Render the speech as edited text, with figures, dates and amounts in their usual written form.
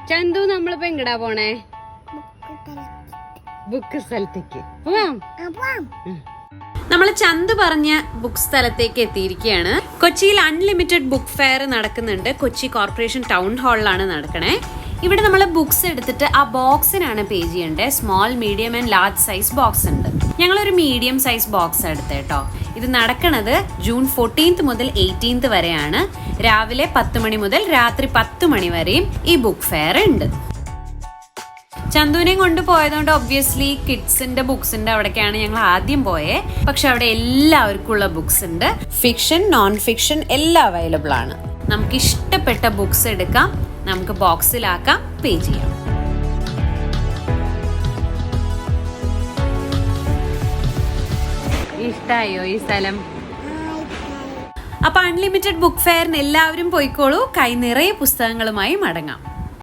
ചന്തു നമ്മളിപ്പോ എങ്ങടാ പോണേ? ബുക്ക് സ്ഥലത്തേക്ക് പോവാം. നമ്മൾ ചന്തു പറഞ്ഞ ബുക്ക് സ്ഥലത്തേക്ക് എത്തിയിരിക്കുകയാണ്. കൊച്ചിയിൽ അൺലിമിറ്റഡ് ബുക്ക് ഫെയർ നടക്കുന്നുണ്ട്. കൊച്ചി കോർപ്പറേഷൻ ടൗൺ ഹാളിലാണ് നടക്കണേ. ഇവിടെ നമ്മൾ ബുക്സ് എടുത്തിട്ട് ആ ബോക്സിനാണ് പേ ചെയ്യേണ്ടത്. Small, medium and large size box ഉണ്ട്. ഞങ്ങളൊരു മീഡിയം സൈസ് ബോക്സ് എടുത്തേട്ടോ. ഇത് നടക്കണത് ജൂൺ 14 മുതൽ 18 വരെയാണ്. രാവിലെ 10 മണി മുതൽ രാത്രി 10 മണി വരെയും ഈ ബുക്ക് ഫെയർ ഉണ്ട്. ചന്തുവിനെയും കൊണ്ടുപോയതുകൊണ്ട് ഒബ്വിയസ്ലി കിഡ്സിന്റെ ബുക്സിന്റെ അവിടേക്കാണ് ഞങ്ങൾ ആദ്യം പോയേ. പക്ഷെ അവിടെ എല്ലാവർക്കും ഉള്ള ബുക്സ് ഉണ്ട്. ഫിക്ഷൻ, നോൺ ഫിക്ഷൻ എല്ലാം അവൈലബിൾ ആണ്. നമുക്ക് ഇഷ്ടപ്പെട്ട ബുക്സ് എടുക്കാം, നമുക്ക് ബോക്സിലാക്കാം, പേ ചെയ്യാം. ഇഷ്ടായോ ഈ സ്ഥലം? അപ്പൊ അൺലിമിറ്റഡ് ബുക്ക് ഫെയറിന് എല്ലാവരും പോയിക്കോളൂ. കൈ നിറയെ പുസ്തകങ്ങളുമായി മടങ്ങാം.